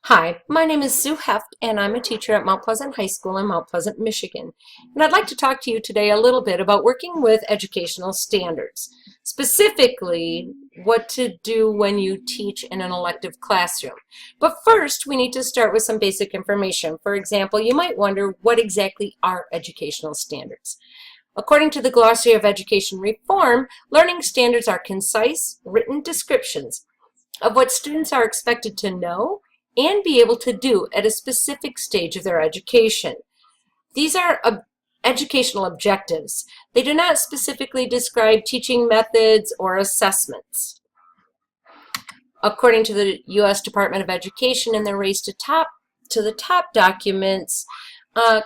Hi, my name is Sue Heft, and I'm a teacher at Mount Pleasant High School in Mount Pleasant, Michigan. And I'd like to talk to you today a little bit about working with educational standards, specifically what to do when you teach in an elective classroom. But first, we need to start with some basic information. For example, you might wonder, what exactly are educational standards? According to the Glossary of Education Reform, learning standards are concise, written descriptions of what students are expected to know and be able to do at a specific stage of their education. These are educational objectives. They do not specifically describe teaching methods or assessments. According to the U.S. Department of Education in their Race to the Top documents,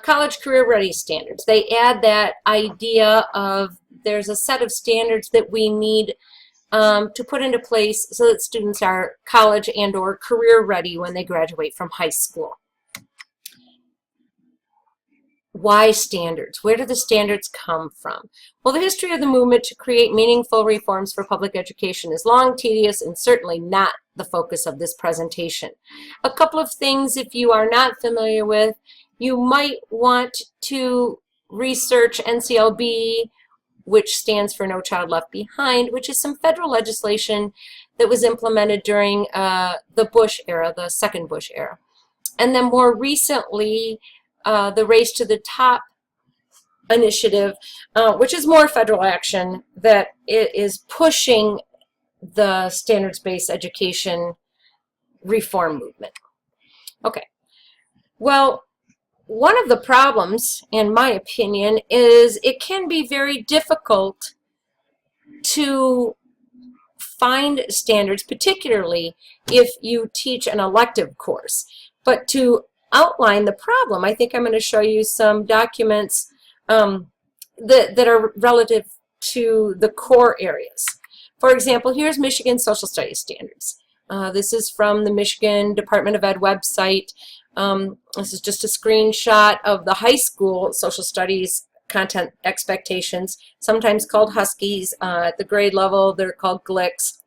college career ready standards, they add that idea of there's a set of standards that we need to put into place so that students are college and or career ready when they graduate from high school. Why standards? Where do the standards come from? Well, the history of the movement to create meaningful reforms for public education is long, tedious, and certainly not the focus of this presentation. A couple of things, if you are not familiar with, you might want to research NCLB, which stands for No Child Left Behind, which is some federal legislation that was implemented during the Bush era, the second Bush era. And then more recently, the Race to the Top initiative, which is more federal action that it is pushing the standards-based education reform movement. Okay, well, one of the problems, in my opinion, is it can be very difficult to find standards, particularly if you teach an elective course. But to outline the problem, I think I'm going to show you some documents that are relative to the core areas. For example, here's Michigan Social Studies Standards. This is from the Michigan Department of Ed website. This is just a screenshot of the high school social studies content expectations, sometimes called Huskies. At the grade level, they're called GLICs,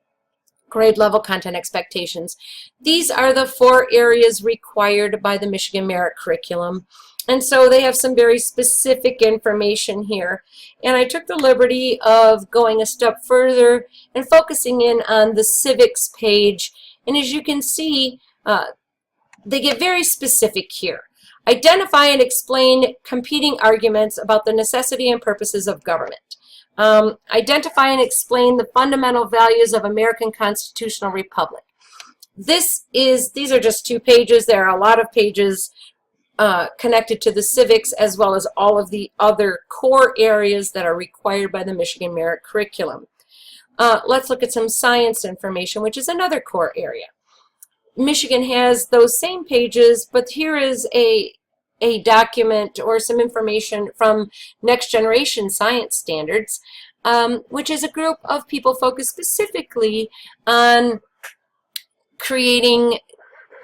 grade level content expectations. These are the 4 areas required by the Michigan Merit Curriculum. And so they have some very specific information here. And I took the liberty of going a step further and focusing in on the civics page. And as you can see, they get very specific here. Identify and explain competing arguments about the necessity and purposes of government. Identify and explain the fundamental values of American constitutional republic. These are just 2 pages. There are a lot of pages connected to the civics as well as all of the other core areas that are required by the Michigan Merit Curriculum. Let's look at some science information, which is another core area. Michigan has those same pages, but here is a document or some information from Next Generation Science Standards, which is a group of people focused specifically on creating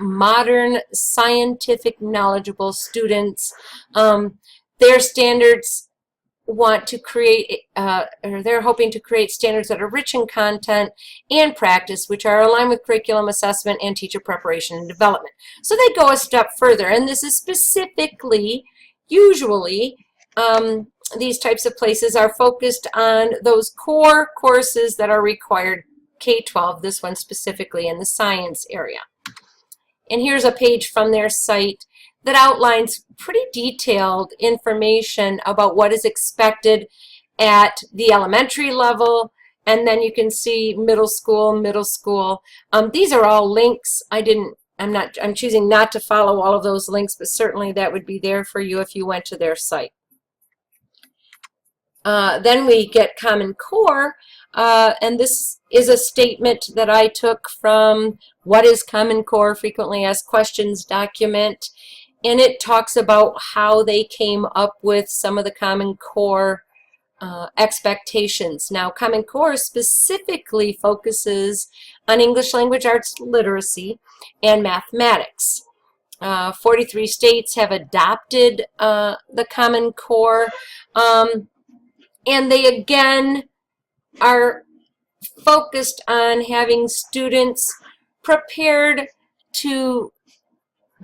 modern, scientific, knowledgeable students. Their standards want to create, or they're hoping to create standards that are rich in content and practice, which are aligned with curriculum assessment and teacher preparation and development. So they go a step further, and this is specifically, usually, these types of places are focused on those core courses that are required K-12, this one specifically in the science area. And here's a page from their site that outlines pretty detailed information about what is expected at the elementary level, and then you can see middle school. These are all links. I'm choosing not to follow all of those links, but certainly that would be there for you if you went to their site. Then we get Common Core, and this is a statement that I took from What is Common Core? Frequently Asked Questions document. And it talks about how they came up with some of the Common Core expectations. Now, Common Core specifically focuses on English language arts literacy and mathematics. 43 states have adopted the Common Core, and they again are focused on having students prepared to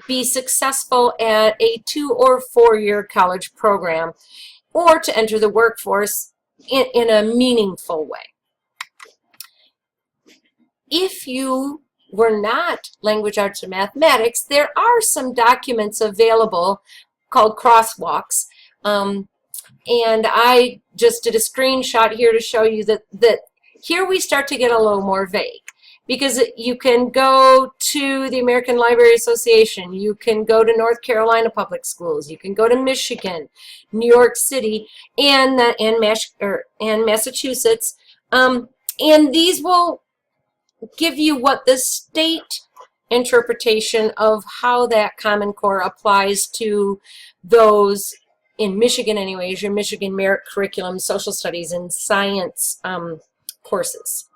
be successful at a 2- or 4-year college program, or to enter the workforce in a meaningful way. If you were not language arts or mathematics, there are some documents available called crosswalks. And I just did a screenshot here to show you that here we start to get a little more vague, because you can go to the American Library Association, you can go to North Carolina Public Schools, you can go to Michigan, New York City, and Massachusetts, and these will give you what the state interpretation of how that Common Core applies to those, in Michigan anyways, your Michigan Merit Curriculum, Social Studies, and Science courses.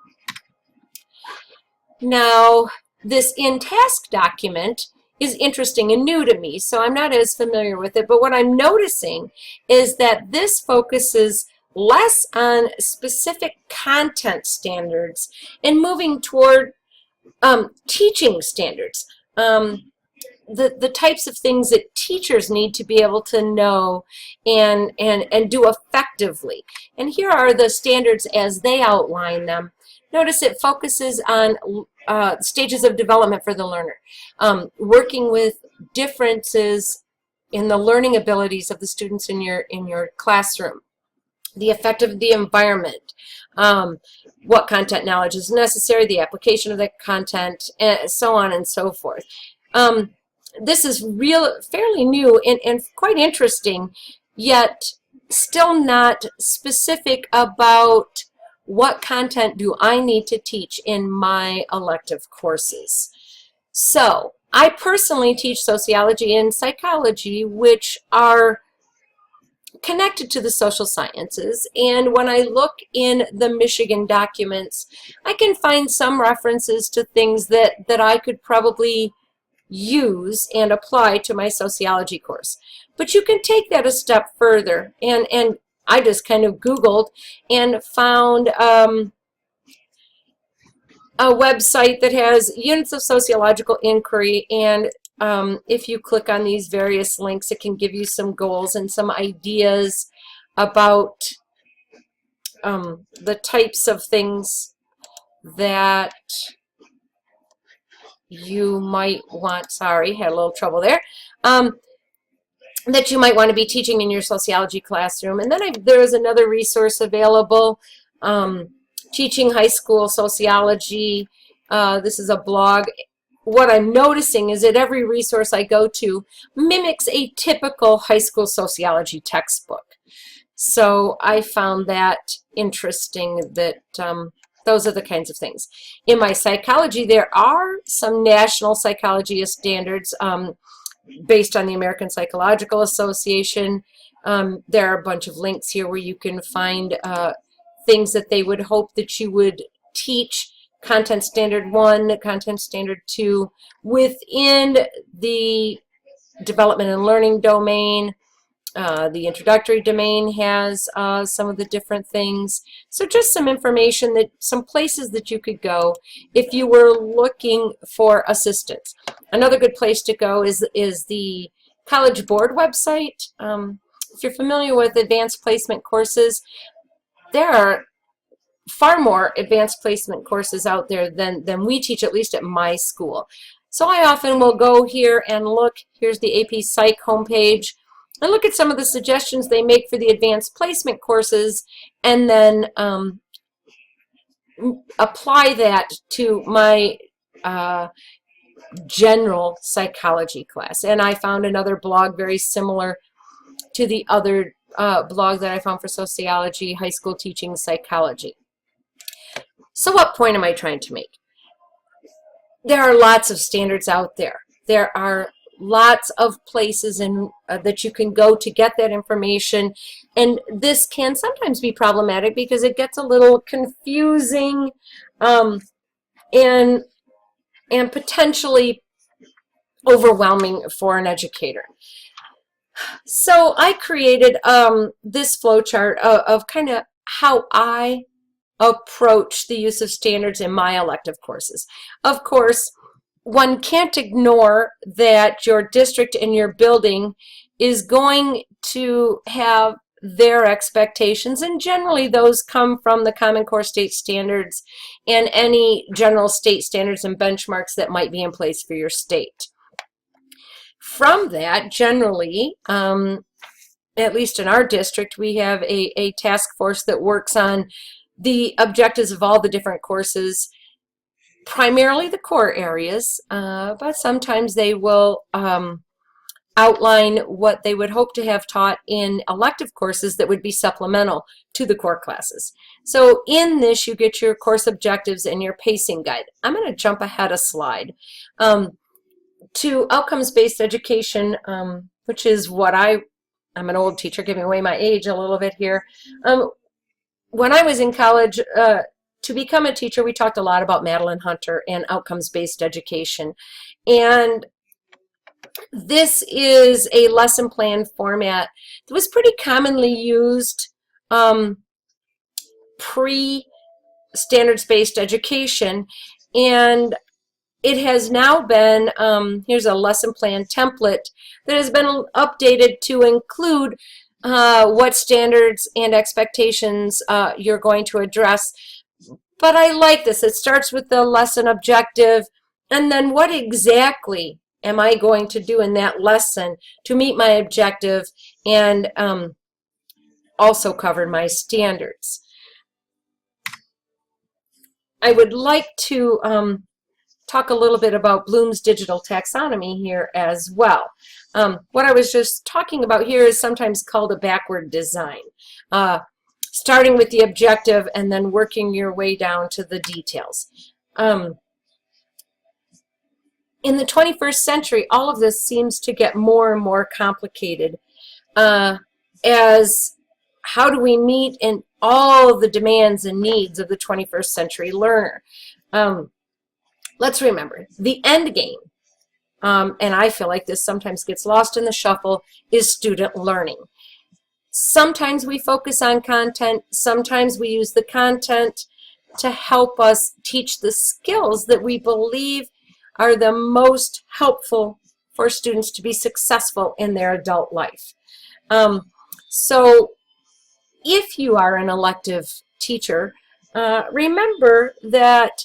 Now, this in-task document is interesting and new to me, so I'm not as familiar with it, but what I'm noticing is that this focuses less on specific content standards and moving toward teaching standards. The types of things that teachers need to be able to know and do effectively. And here are the standards as they outline them. Notice it focuses on stages of development for the learner, working with differences in the learning abilities of the students in your classroom, the effect of the environment, what content knowledge is necessary, the application of that content, and so on and so forth. This is fairly new and quite interesting, yet still not specific about what content do I need to teach in my elective courses. So I personally teach sociology and psychology, which are connected to the social sciences, and when I look in the Michigan documents, I can find some references to things that I could probably use and apply to my sociology course. But you can take that a step further, and I just kind of Googled and found a website that has units of sociological inquiry, and if you click on these various links, it can give you some goals and some ideas about the types of things that you might want, sorry, had a little trouble there, that you might want to be teaching in your sociology classroom. And then there is another resource available, Teaching High School Sociology. This is a blog. What I'm noticing is that every resource I go to mimics a typical high school sociology textbook. So I found that interesting, that those are the kinds of things. In my psychology, there are some national psychology standards based on the American Psychological Association. There are a bunch of links here where you can find things that they would hope that you would teach. Content Standard 1, Content Standard 2, within the development and learning domain. The introductory domain has some of the different things. So just some information, some places that you could go if you were looking for assistance. Another good place to go is the College Board website. If you're familiar with advanced placement courses, there are far more advanced placement courses out there than we teach, at least at my school. So I often will go here and look. Here's the AP Psych homepage, and look at some of the suggestions they make for the advanced placement courses, and then apply that to my general psychology class. And I found another blog very similar to the other blog that I found for sociology, high school teaching psychology. So what point am I trying to make? There are lots of standards out there. There are lots of places that you can go to get that information, and this can sometimes be problematic because it gets a little confusing and potentially overwhelming for an educator. So I created this flowchart of kind of how I approach the use of standards in my elective courses. Of course, one can't ignore that your district and your building is going to have their expectations, and generally those come from the Common Core state standards and any general state standards and benchmarks that might be in place for your state. From that, generally, at least in our district, we have a task force that works on the objectives of all the different courses, primarily the core areas, but sometimes they will outline what they would hope to have taught in elective courses that would be supplemental to the core classes. So in this, you get your course objectives and your pacing guide. I'm going to jump ahead a slide to outcomes-based education, which is what I'm an old teacher, giving away my age a little bit here. When I was in college, to become a teacher, we talked a lot about Madeline Hunter and outcomes-based education. And this is a lesson plan format that was pretty commonly used pre-standards-based education, and it has now been, here's a lesson plan template that has been updated to include what standards and expectations you're going to address. But I like this. It starts with the lesson objective, and then what exactly am I going to do in that lesson to meet my objective, and also cover my standards. I would like to talk a little bit about Bloom's digital taxonomy here as well. What I was just talking about here is sometimes called a backward design, starting with the objective and then working your way down to the details. In the 21st century, all of this seems to get more and more complicated as how do we meet in all the demands and needs of the 21st century learner. Let's remember, the end game, and I feel like this sometimes gets lost in the shuffle, is student learning. Sometimes we focus on content, sometimes we use the content to help us teach the skills that we believe are the most helpful for students to be successful in their adult life. So if you are an elective teacher, remember that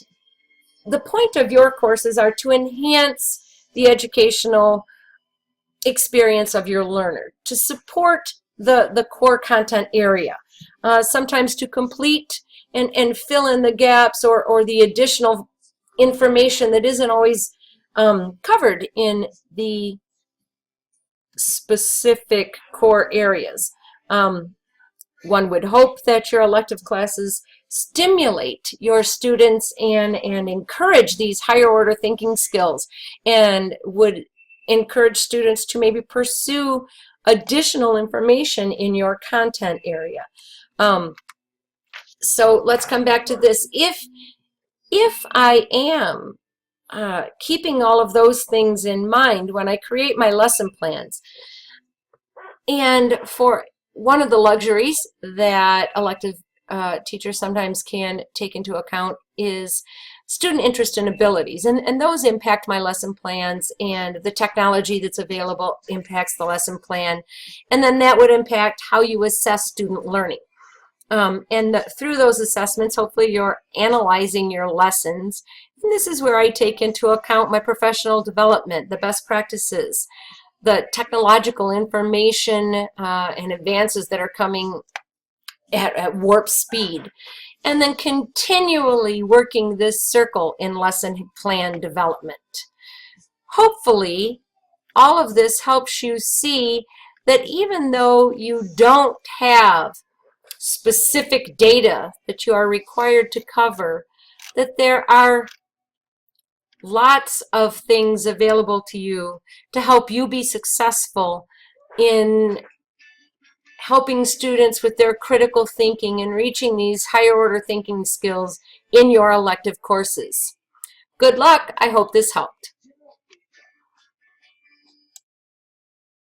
the point of your courses are to enhance the educational experience of your learner, to support the core content area, sometimes to complete and fill in the gaps or the additional information that isn't always covered in the specific core areas. One would hope that your elective classes stimulate your students and encourage these higher order thinking skills, and would encourage students to maybe pursue additional information in your content area. So let's come back to this. If I am keeping all of those things in mind when I create my lesson plans, and for one of the luxuries that elective teachers sometimes can take into account is student interest and abilities, and those impact my lesson plans, and the technology that's available impacts the lesson plan, and then that would impact how you assess student learning. Through those assessments, hopefully you're analyzing your lessons, and this is where I take into account my professional development, the best practices, the technological information and advances that are coming at warp speed, and then continually working this circle in lesson plan development. Hopefully, all of this helps you see that even though you don't have specific data that you are required to cover, that there are lots of things available to you to help you be successful in helping students with their critical thinking and reaching these higher order thinking skills in your elective courses. Good luck. I hope this helped.